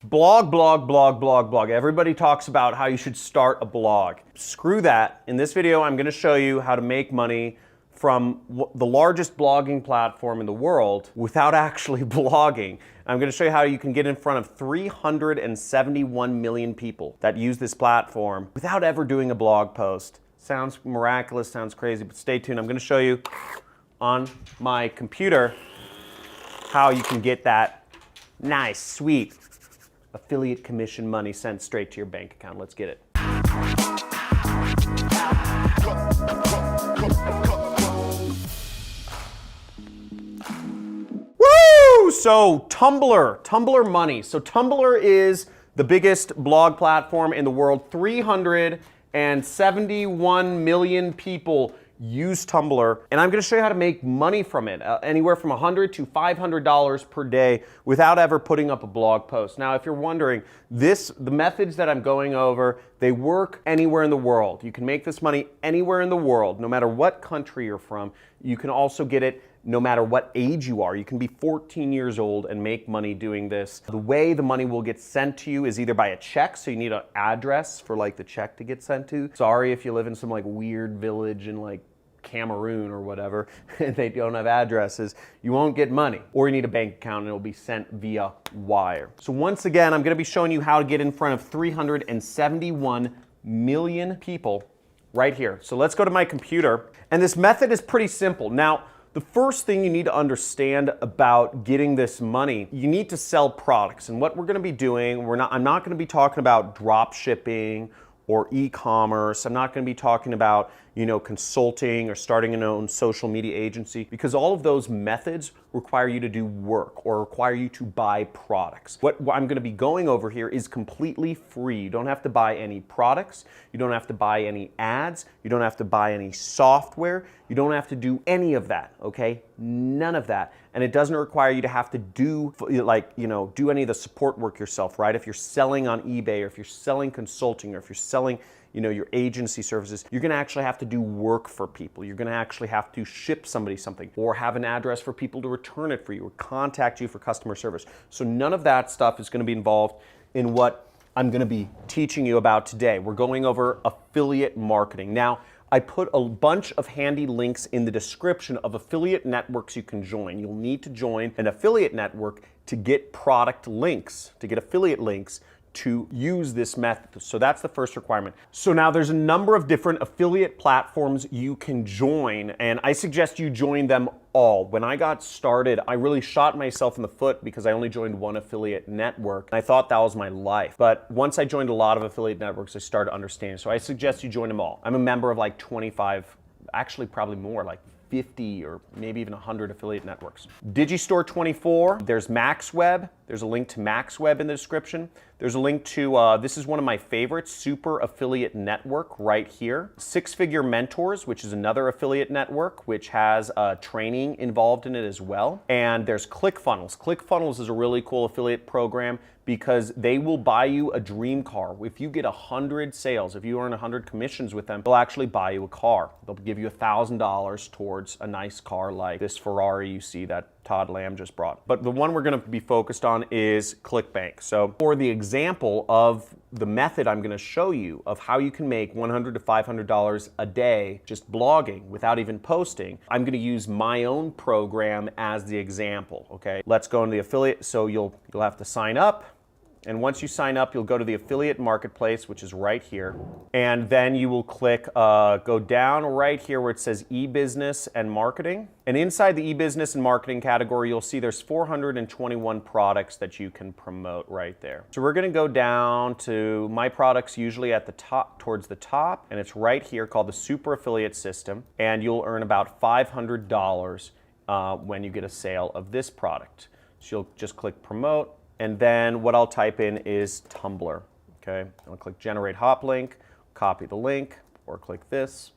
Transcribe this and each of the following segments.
Blog, blog, blog, blog, blog. Everybody talks about how you should start a blog. Screw that. In this video, I'm going to show you how to make money from the largest blogging platform in the world without actually blogging. I'm going to show you how you can get in front of 371 million people that use this platform without ever doing a blog post. Sounds miraculous, sounds crazy, but stay tuned. I'm going to show you on my computer how you can get that nice, sweet affiliate commission money sent straight to your bank account. Let's get it. Woo! So Tumblr money. So Tumblr is the biggest blog platform in the world. 371 million people use Tumblr, and I'm going to show you how to make money from it, anywhere from $100 to $500 per day without ever putting up a blog post. Now, if you're wondering, the methods that I'm going over, they work anywhere in the world. You can make this money anywhere in the world, no matter what country you're from. You can also get it no matter what age you are. You can be 14 years old and make money doing this. The way the money will get sent to you is either by a check, so you need an address for like the check to get sent to. Sorry if you live in some like weird village in like Cameroon or whatever, and they don't have addresses, you won't get money. Or you need a bank account and it'll be sent via wire. So once again, I'm gonna be showing you how to get in front of 371 million people right here. So let's go to my computer, and this method is pretty simple. Now, the first thing you need to understand about getting this money, you need to sell products. And what we're going to be doing, I'm not going to be talking about drop shipping or e-commerce. I'm not going to be talking about, consulting or starting your own social media agency, because all of those methods require you to do work or require you to buy products. What I'm going to be going over here is completely free. You don't have to buy any products. You don't have to buy any ads. You don't have to buy any software. You don't have to do any of that, okay? None of that. And it doesn't require you to have to do do any of the support work yourself, right? If you're selling on eBay, or if you're selling consulting, or if you're selling your agency services, you're gonna actually have to do work for people. You're gonna actually have to ship somebody something, or have an address for people to return it for you, or contact you for customer service. So none of that stuff is gonna be involved in what I'm gonna be teaching you about today. We're going over affiliate marketing. Now, I put a bunch of handy links in the description of affiliate networks you can join. You'll need to join an affiliate network to get product links, to get affiliate links to use this method. So that's the first requirement. So now there's a number of different affiliate platforms you can join, and I suggest you join them all. When I got started, I really shot myself in the foot because I only joined one affiliate network. I thought that was my life. But once I joined a lot of affiliate networks, I started understanding. So I suggest you join them all. I'm a member of like 25, actually probably more, like 50 or maybe even 100 affiliate networks. Digistore 24, there's MaxWeb. There's a link to MaxWeb in the description. There's a link to, this is one of my favorites, Super Affiliate Network right here. Six Figure Mentors, which is another affiliate network, which has training involved in it as well. And there's ClickFunnels. ClickFunnels is a really cool affiliate program because they will buy you a dream car. If you get 100 sales, if you earn 100 commissions with them, they'll actually buy you a car. They'll give you $1,000 towards a nice car like this Ferrari you see that Todd Lamb just brought. But the one we're gonna be focused on is ClickBank. So for the example of the method I'm gonna show you of how you can make $100 to $500 a day just blogging without even posting, I'm gonna use my own program as the example, okay? Let's go into the affiliate. So you'll have to sign up. And once you sign up, you'll go to the affiliate marketplace, which is right here. And then you will click, go down right here where it says e-business and marketing. And inside the e-business and marketing category, you'll see there's 421 products that you can promote right there. So we're gonna go down to my products, usually at the top, towards the top. And it's right here called the Super Affiliate System. And you'll earn about $500 when you get a sale of this product. So you'll just click promote. And then what I'll type in is Tumbler, okay? I'll click generate hop link, copy the link, or click this,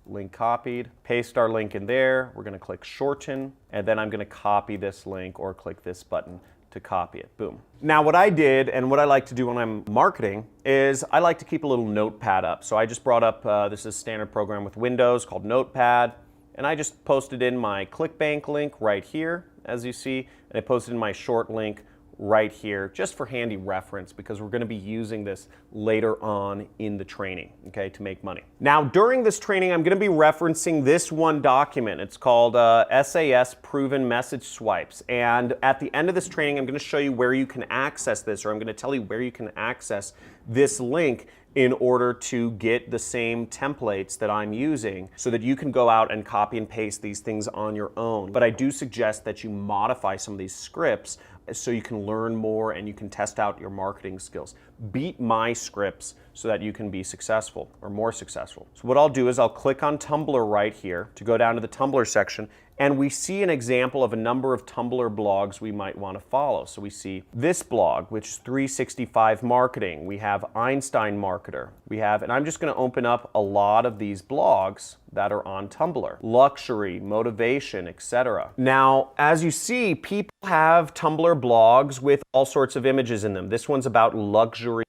link copied, paste our link in there. We're gonna click shorten, and then I'm gonna copy this link or click this button to copy it, boom. Now what I did, and what I like to do when I'm marketing, is I like to keep a little notepad up. So I just brought up, this is a standard program with Windows called Notepad, and I just posted in my ClickBank link right here, as you see, and I posted in my short link right here, just for handy reference, because we're going to be using this later on in the training, okay, to make money. Now, during this training, I'm going to be referencing this one document. It's called SAS Proven Message Swipes. And at the end of this training, I'm going to show you where you can access this, or I'm going to tell you where you can access this link in order to get the same templates that I'm using so that you can go out and copy and paste these things on your own. But I do suggest that you modify some of these scripts so you can learn more and you can test out your marketing skills. Beat my scripts so that you can be successful or more successful. So what I'll do is I'll click on Tumblr right here to go down to the Tumblr section, and we see an example of a number of Tumblr blogs we might want to follow. So we see this blog, which is 365 Marketing. We have Einstein Marketer. We have, and I'm just going to open up a lot of these blogs that are on Tumblr. Luxury, motivation, etc. Now, as you see, people have Tumblr blogs with all sorts of images in them. This one's about luxury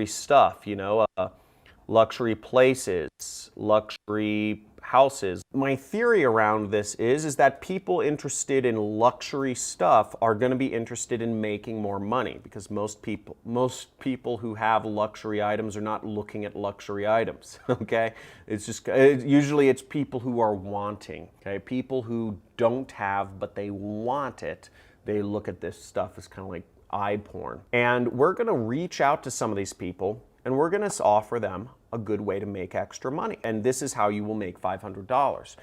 stuff, you know, luxury places, luxury houses. My theory around this is that people interested in luxury stuff are going to be interested in making more money, because most people who have luxury items are not looking at luxury items, okay? It's just, usually it's people who are wanting, okay? People who don't have, but they want it, they look at this stuff as kind of like eye porn. And we're going to reach out to some of these people and we're going to offer them a good way to make extra money. And this is how you will make $500.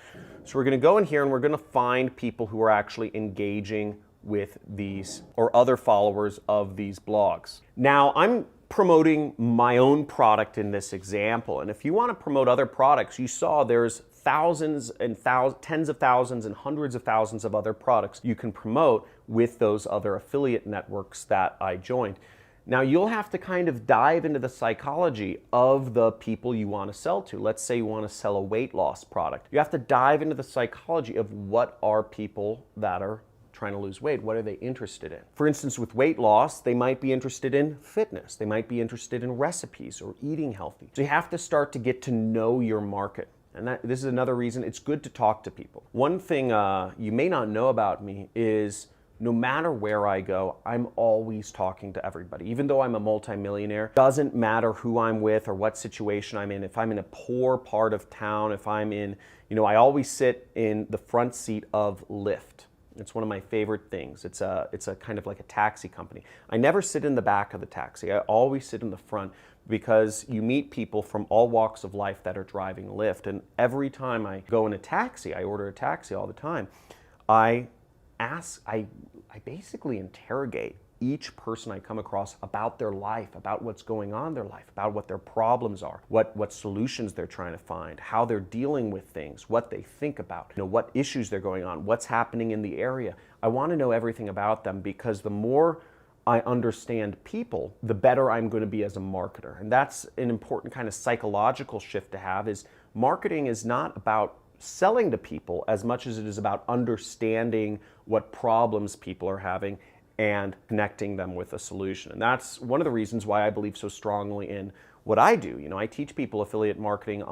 So we're going to go in here and we're going to find people who are actually engaging with these or other followers of these blogs. Now, I'm promoting my own product in this example. And if you want to promote other products, you saw there's thousands and tens of thousands and hundreds of thousands of other products you can promote with those other affiliate networks that I joined. Now, you'll have to kind of dive into the psychology of the people you want to sell to. Let's say you want to sell a weight loss product. You have to dive into the psychology of what are people that are trying to lose weight. What are they interested in? For instance, with weight loss, they might be interested in fitness. They might be interested in recipes or eating healthy. So you have to start to get to know your market. And this is another reason it's good to talk to people. One thing you may not know about me is no matter where I go, I'm always talking to everybody. Even though I'm a multimillionaire, doesn't matter who I'm with or what situation I'm in. If I'm in a poor part of town, if I'm in, you know, I always sit in the front seat of Lyft. It's one of my favorite things. It's a kind of like a taxi company. I never sit in the back of the taxi. I always sit in the front because you meet people from all walks of life that are driving Lyft. And every time I go in a taxi, I order a taxi all the time, I basically interrogate each person I come across about their life, about what's going on in their life, about what their problems are, what solutions they're trying to find, how they're dealing with things, what they think about, you know, what issues they're going on, what's happening in the area. I want to know everything about them, because the more I understand people, the better I'm going to be as a marketer. And that's an important kind of psychological shift to have, is marketing is not about selling to people as much as it is about understanding what problems people are having and connecting them with a solution. And that's one of the reasons why I believe so strongly in what I do. You know, I teach people affiliate marketing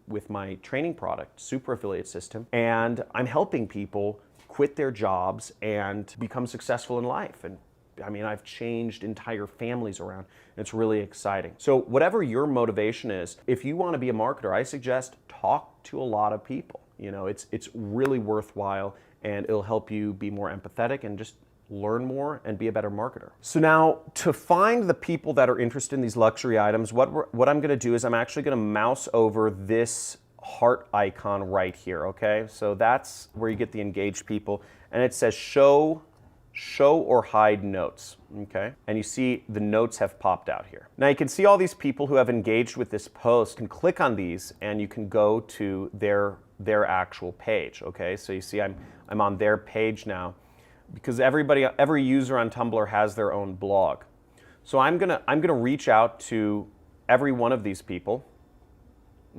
with my training product, Super Affiliate System, and I'm helping people quit their jobs and become successful in life. And I mean, I've changed entire families around. It's really exciting. So whatever your motivation is, if you want to be a marketer, I suggest talk to a lot of people. You know, it's really worthwhile, and it'll help you be more empathetic and just learn more and be a better marketer. So now, to find the people that are interested in these luxury items, what I'm going to do is I'm actually going to mouse over this heart icon right here, okay? So that's where you get the engaged people, and it says show or hide notes, okay? And you see the notes have popped out here. Now you can see all these people who have engaged with this post, and click on these and you can go to their actual page, okay? So you see I'm on their page now, because every user on Tumblr has their own blog. So I'm gonna reach out to every one of these people,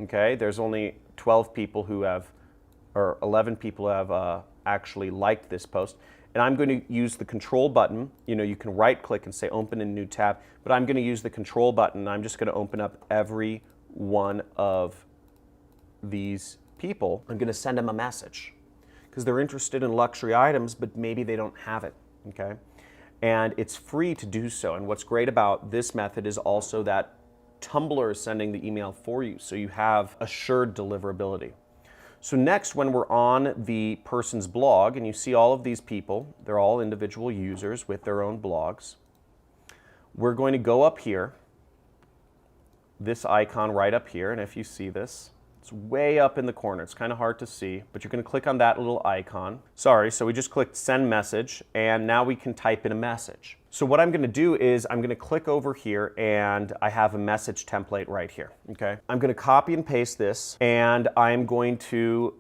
okay? There's only 12 people who have, or 11 people who have actually liked this post. And I'm going to use the control button. You know, you can right click and say open a new tab, but I'm going to use the control button. I'm just going to open up every one of these people. I'm going to send them a message because they're interested in luxury items, but maybe they don't have it, okay? and it's free to do so. And what's great about this method is also that Tumblr is sending the email for you, so you have assured deliverability. So next, when we're on the person's blog, and you see all of these people, they're all individual users with their own blogs, we're going to go up here, this icon right up here, and if you see this, it's way up in the corner. It's kind of hard to see, but you're going to click on that little icon. Sorry, so we just clicked send message, and now we can type in a message. So what I'm going to do is I'm going to click over here, and I have a message template right here, okay? I'm going to copy and paste this, and I'm going to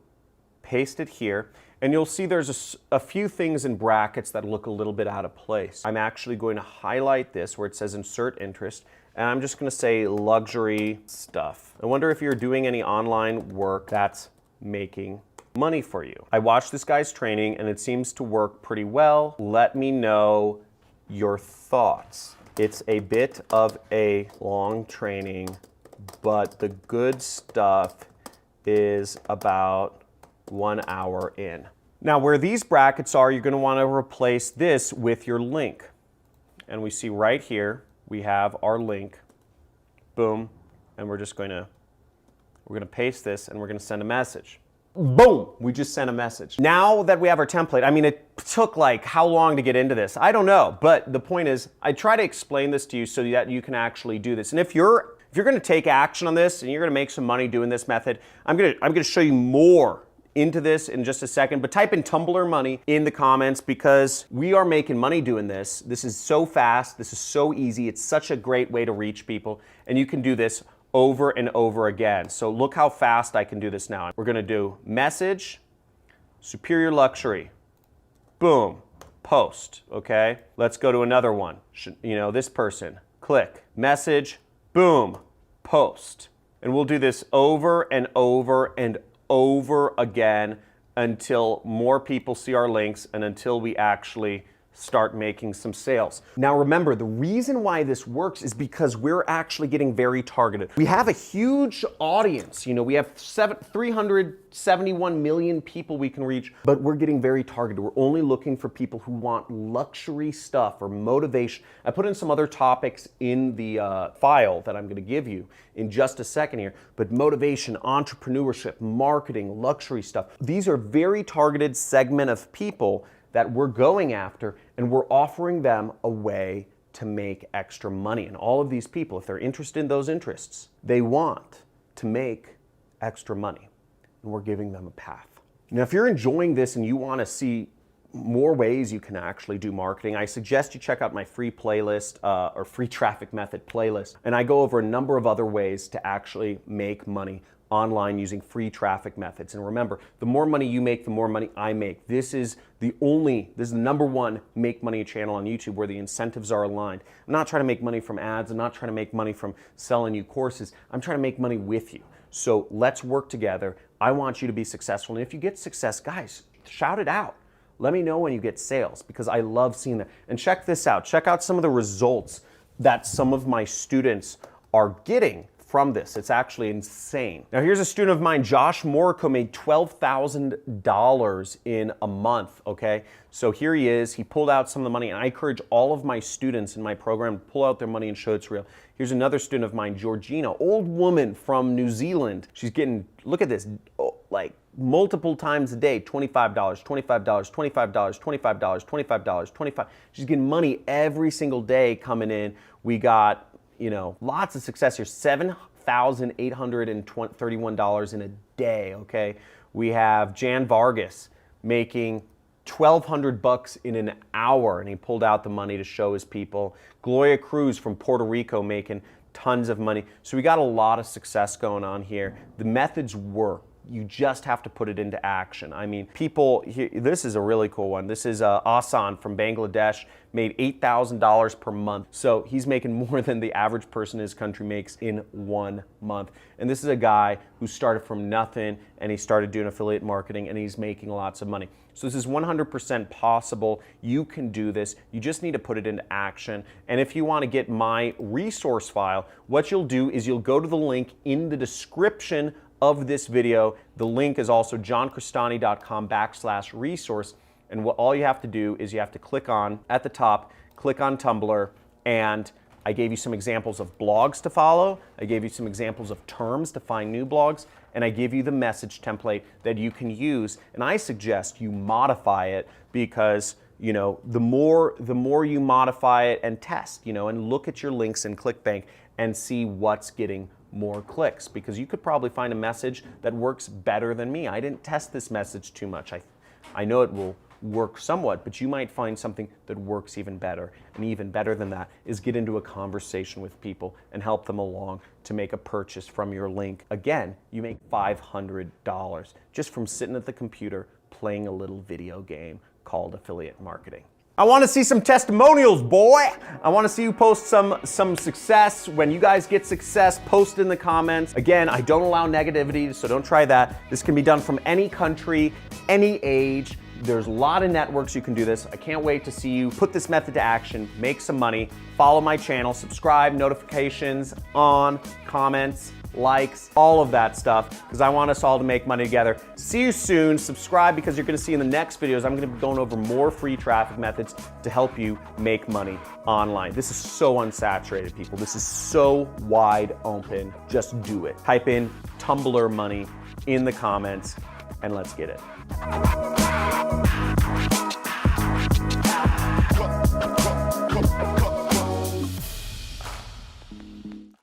paste it here, and you'll see there's a few things in brackets that look a little bit out of place. I'm actually going to highlight this where it says insert interest, and I'm just going to say luxury stuff. I wonder if you're doing any online work that's making money for you. I watched this guy's training and it seems to work pretty well. Let me know your thoughts. It's a bit of a long training, but the good stuff is about 1 hour in. Now where these brackets are, you're going to want to replace this with your link. And we see right here, we have our link, boom, and we're going to paste this and we're going to send a message. Boom, we just sent a message. Now that we have our template, I mean, it took like how long to get into this? I don't know, but the point is, I try to explain this to you so that you can actually do this. And if you're going to take action on this and you're going to make some money doing this method, I'm going to show you more into this in just a second, but type in Tumblr money in the comments because we are making money doing this. This is so fast, this is so easy, it's such a great way to reach people, and you can do this over and over again. So look how fast I can do this now. We're gonna do message, superior luxury, boom, post, okay? Let's go to another one. You know, this person, click, message, boom, post. And we'll do this over and over and over again until more people see our links and until we actually start making some sales. Now remember, the reason why this works is because we're actually getting very targeted. We have a huge audience, you know, we have 371 million people we can reach, but we're getting very targeted. We're only looking for people who want luxury stuff or motivation. I put in some other topics in the file that I'm gonna give you in just a second here, but motivation, entrepreneurship, marketing, luxury stuff. These are very targeted segment of people that we're going after, and we're offering them a way to make extra money. And all of these people, if they're interested in those interests, they want to make extra money, and we're giving them a path. Now, if you're enjoying this and you want to see more ways you can actually do marketing, I suggest you check out my free playlist or free traffic method playlist. And I go over a number of other ways to actually make money online using free traffic methods. And remember, the more money you make, the more money I make. This is the number one make money channel on YouTube where the incentives are aligned. I'm not trying to make money from ads. I'm not trying to make money from selling you courses. I'm trying to make money with you. So let's work together. I want you to be successful. And if you get success, guys, shout it out. Let me know when you get sales because I love seeing that. And check this out. Check out some of the results that some of my students are getting from this. It's actually insane. Now here's a student of mine, Josh Morico, made $12,000 in a month, okay? So here he is, he pulled out some of the money, and I encourage all of my students in my program to pull out their money and show it's real. Here's another student of mine, Georgina, old woman from New Zealand. She's getting, look at this, like multiple times a day, $25, $25, $25, $25, $25, $25. She's getting money every single day coming in. We got, you know, lots of success here, $7,831 in a day, okay? We have Jan Vargas making $1,200 in an hour, and he pulled out the money to show his people. Gloria Cruz from Puerto Rico making tons of money. So we got a lot of success going on here. The methods work. You just have to put it into action. I mean, people, this is a really cool one. This is Asan from Bangladesh, made $8,000 per month. So he's making more than the average person in his country makes in 1 month. And this is a guy who started from nothing and he started doing affiliate marketing and he's making lots of money. So this is 100% possible. You can do this. You just need to put it into action. And if you want to get my resource file, what you'll do is you'll go to the link in the description of this video. The link is also johncrestani.com/resource. And all you have to do is you have to click on, at the top, click on Tumblr, and I gave you some examples of blogs to follow. I gave you some examples of terms to find new blogs, and I give you the message template that you can use. And I suggest you modify it because, you know, the more you modify it and test, you know, and look at your links in ClickBank and see what's getting more clicks, because you could probably find a message that works better than me. I didn't test this message too much. I know it will work somewhat, but you might find something that works even better. And even better than that is get into a conversation with people and help them along to make a purchase from your link. Again, you make $500 just from sitting at the computer playing a little video game called affiliate marketing. I want to see some testimonials, boy. I want to see you post some success. When you guys get success, post in the comments. Again, I don't allow negativity, so don't try that. This can be done from any country, any age. There's a lot of networks you can do this. I can't wait to see you put this method to action, make some money, follow my channel, subscribe, notifications on, comments, likes, all of that stuff, because I want us all to make money together. See you soon. Subscribe, because you're going to see in the next videos, I'm going to be going over more free traffic methods to help you make money online. This is so unsaturated, people. This is so wide open. Just do it. Type in Tumblr money in the comments and let's get it.